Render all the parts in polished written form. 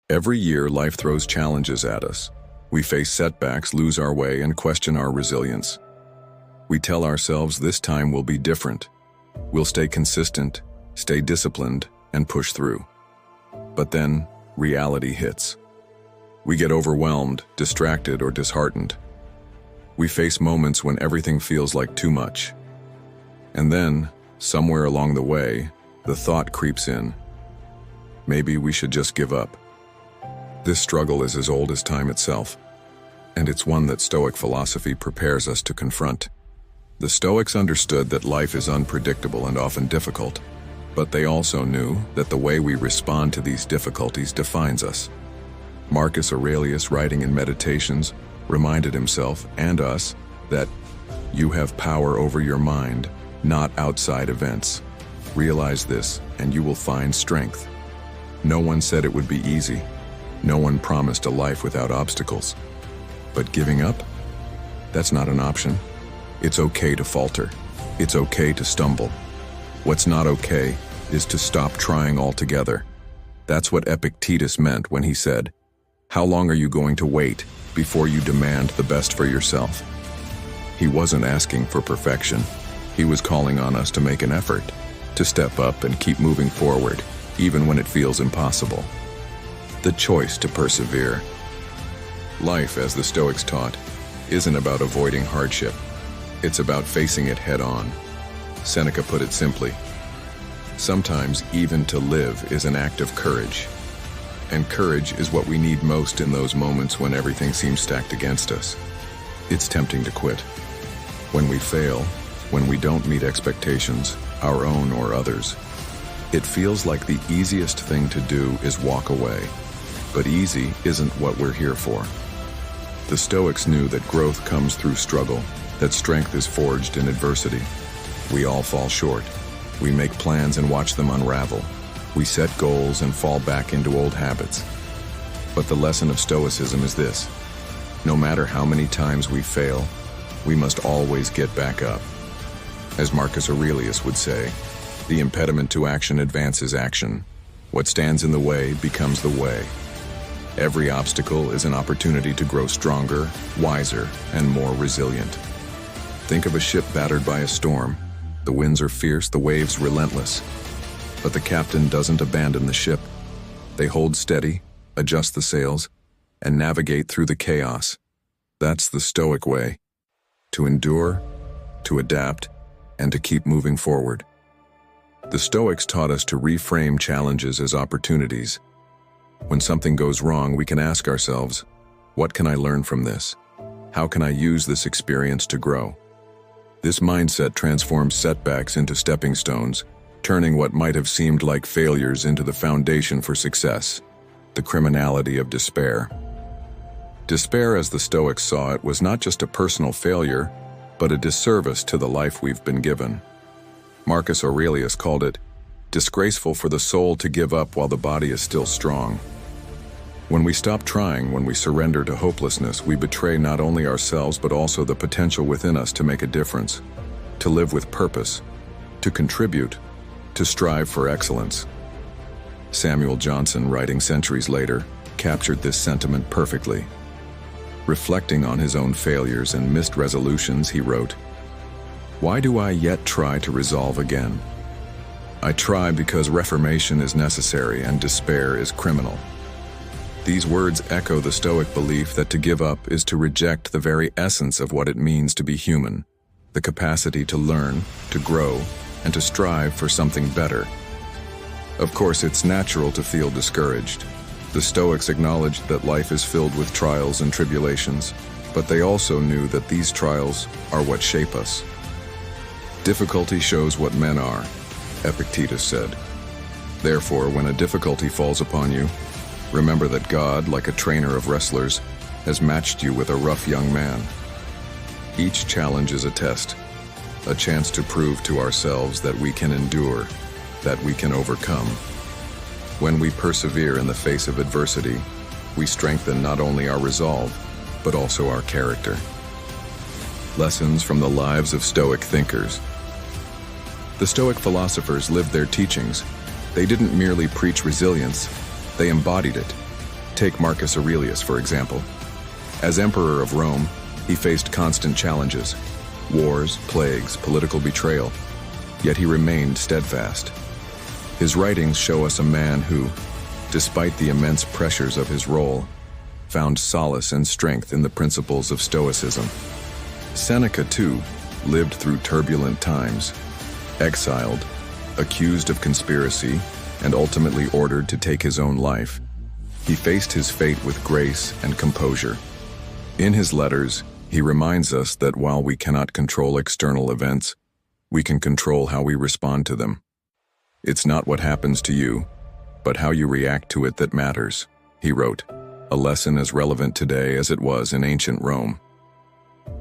Every year, life throws challenges at us. We face setbacks, lose our way, and question our resilience. We tell ourselves this time will be different. We'll stay consistent, stay disciplined, and push through. But then, reality hits. We get overwhelmed, distracted, or disheartened. We face moments when everything feels like too much. And then, somewhere along the way, the thought creeps in. Maybe we should just give up. This struggle is as old as time itself, and it's one that Stoic philosophy prepares us to confront. The Stoics understood that life is unpredictable and often difficult, but they also knew that the way we respond to these difficulties defines us. Marcus Aurelius, writing in Meditations, reminded himself and us that you have power over your mind, not outside events. Realize this, and you will find strength. No one said it would be easy. No one promised a life without obstacles. But giving up? That's not an option. It's okay to falter. It's okay to stumble. What's not okay is to stop trying altogether. That's what Epictetus meant when he said, "How long are you going to wait before you demand the best for yourself?" He wasn't asking for perfection. He was calling on us to make an effort, to step up and keep moving forward, even when it feels impossible. The choice to persevere. Life, as the Stoics taught, isn't about avoiding hardship. It's about facing it head-on. Seneca put it simply, sometimes even to live is an act of courage. And courage is what we need most in those moments when everything seems stacked against us. It's tempting to quit. When we fail, when we don't meet expectations, our own or others, it feels like the easiest thing to do is walk away. But easy isn't what we're here for. The Stoics knew that growth comes through struggle, that strength is forged in adversity. We all fall short. We make plans and watch them unravel. We set goals and fall back into old habits. But the lesson of Stoicism is this: no matter how many times we fail, we must always get back up. As Marcus Aurelius would say, the impediment to action advances action. What stands in the way becomes the way. Every obstacle is an opportunity to grow stronger, wiser, and more resilient. Think of a ship battered by a storm. The winds are fierce, the waves relentless. But the captain doesn't abandon the ship. They hold steady, adjust the sails, and navigate through the chaos. That's the Stoic way: to endure, to adapt, and to keep moving forward. The Stoics taught us to reframe challenges as opportunities. When something goes wrong, we can ask ourselves, what can I learn from this? How can I use this experience to grow? This mindset transforms setbacks into stepping stones, turning what might have seemed like failures into the foundation for success. The criminality of despair. Despair, as the Stoics saw it, was not just a personal failure, but a disservice to the life we've been given. Marcus Aurelius called it disgraceful for the soul to give up while the body is still strong. When we stop trying, when we surrender to hopelessness, we betray not only ourselves but also the potential within us to make a difference, to live with purpose, to contribute, to strive for excellence. Samuel Johnson, writing centuries later, captured this sentiment perfectly. Reflecting on his own failures and missed resolutions, he wrote, "Why do I yet try to resolve again? I try because reformation is necessary and despair is criminal." These words echo the Stoic belief that to give up is to reject the very essence of what it means to be human, the capacity to learn, to grow, and to strive for something better. Of course, it's natural to feel discouraged. The Stoics acknowledged that life is filled with trials and tribulations, but they also knew that these trials are what shape us. Difficulty shows what men are, Epictetus said. Therefore, when a difficulty falls upon you, remember that God, like a trainer of wrestlers, has matched you with a rough young man. Each challenge is a test, a chance to prove to ourselves that we can endure, that we can overcome. When we persevere in the face of adversity, we strengthen not only our resolve, but also our character. Lessons from the lives of Stoic thinkers. The Stoic philosophers lived their teachings. They didn't merely preach resilience, they embodied it. Take Marcus Aurelius, for example. As emperor of Rome, he faced constant challenges: wars, plagues, political betrayal, yet he remained steadfast. His writings show us a man who, despite the immense pressures of his role, found solace and strength in the principles of Stoicism. Seneca, too, lived through turbulent times, exiled, accused of conspiracy, and ultimately ordered to take his own life. He faced his fate with grace and composure. In his letters, he reminds us that while we cannot control external events, we can control how we respond to them. It's not what happens to you, but how you react to it that matters, he wrote, a lesson as relevant today as it was in ancient Rome.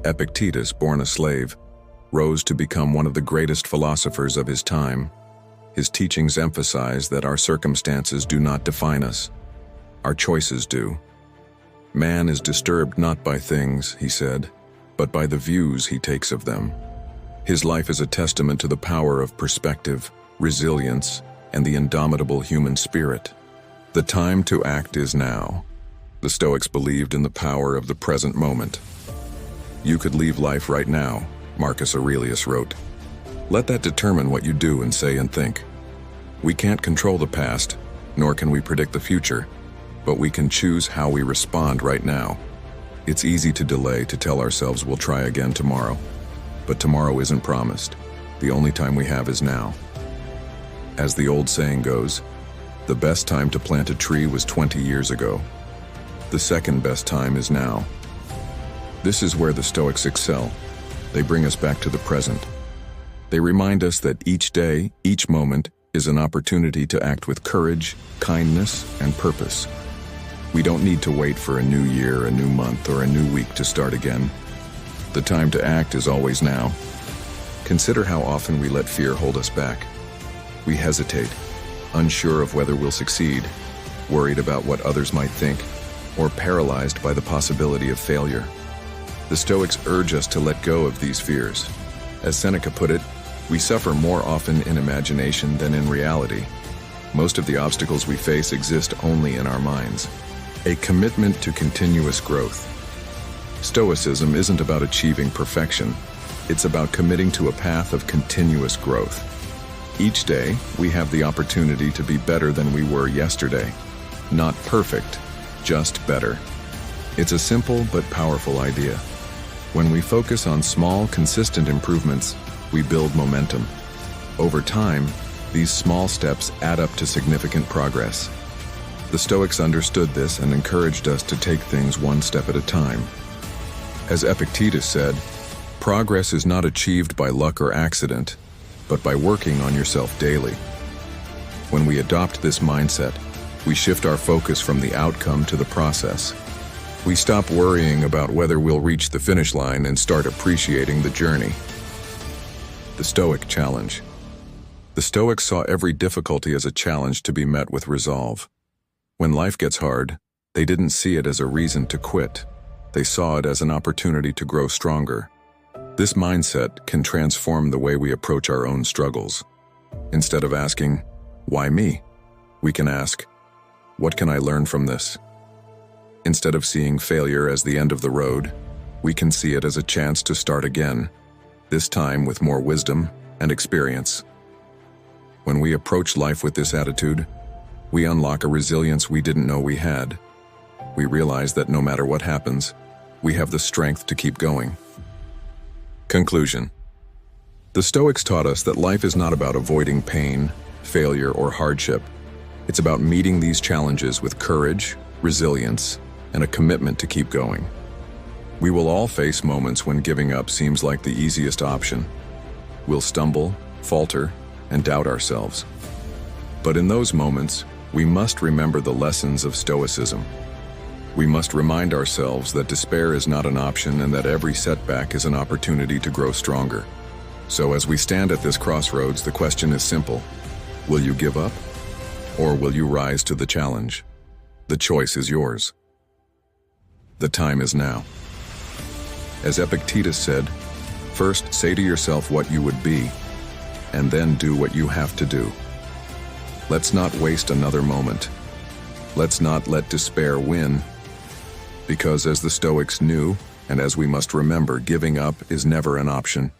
Epictetus, born a slave, rose to become one of the greatest philosophers of his time. His teachings emphasize that our circumstances do not define us. Our choices do. Man is disturbed not by things, he said, but by the views he takes of them. His life is a testament to the power of perspective, resilience, and the indomitable human spirit. The time to act is now. The Stoics believed in the power of the present moment. You could leave life right now, Marcus Aurelius wrote. Let that determine what you do and say and think. We can't control the past, nor can we predict the future, but we can choose how we respond right now. It's easy to delay, to tell ourselves we'll try again tomorrow. But tomorrow isn't promised. The only time we have is now. As the old saying goes, the best time to plant a tree was 20 years ago. The second best time is now. This is where the Stoics excel. They bring us back to the present. They remind us that each day, each moment, is an opportunity to act with courage, kindness, and purpose. We don't need to wait for a new year, a new month, or a new week to start again. The time to act is always now. Consider how often we let fear hold us back. We hesitate, unsure of whether we'll succeed, worried about what others might think, or paralyzed by the possibility of failure. The Stoics urge us to let go of these fears. As Seneca put it, we suffer more often in imagination than in reality. Most of the obstacles we face exist only in our minds. A commitment to continuous growth. Stoicism isn't about achieving perfection. It's about committing to a path of continuous growth. Each day, we have the opportunity to be better than we were yesterday. Not perfect, just better. It's a simple but powerful idea. When we focus on small, consistent improvements, we build momentum. Over time, these small steps add up to significant progress. The Stoics understood this and encouraged us to take things one step at a time. As Epictetus said, progress is not achieved by luck or accident, but by working on yourself daily. When we adopt this mindset, we shift our focus from the outcome to the process. We stop worrying about whether we'll reach the finish line and start appreciating the journey. The Stoic challenge. The Stoics saw every difficulty as a challenge to be met with resolve. When life gets hard, they didn't see it as a reason to quit. They saw it as an opportunity to grow stronger. This mindset can transform the way we approach our own struggles. Instead of asking, "Why me?" we can ask, "What can I learn from this?" Instead of seeing failure as the end of the road, we can see it as a chance to start again, this time with more wisdom and experience. When we approach life with this attitude, we unlock a resilience we didn't know we had. We realize that no matter what happens, we have the strength to keep going. Conclusion. The Stoics taught us that life is not about avoiding pain, failure, or hardship. It's about meeting these challenges with courage, resilience, and a commitment to keep going. We will all face moments when giving up seems like the easiest option. We'll stumble, falter, and doubt ourselves. But in those moments, we must remember the lessons of Stoicism. We must remind ourselves that despair is not an option and that every setback is an opportunity to grow stronger. So as we stand at this crossroads, the question is simple. Will you give up? Or will you rise to the challenge? The choice is yours. The time is now. As Epictetus said, first say to yourself what you would be, and then do what you have to do. Let's not waste another moment. Let's not let despair win, because as the Stoics knew, and as we must remember, giving up is never an option.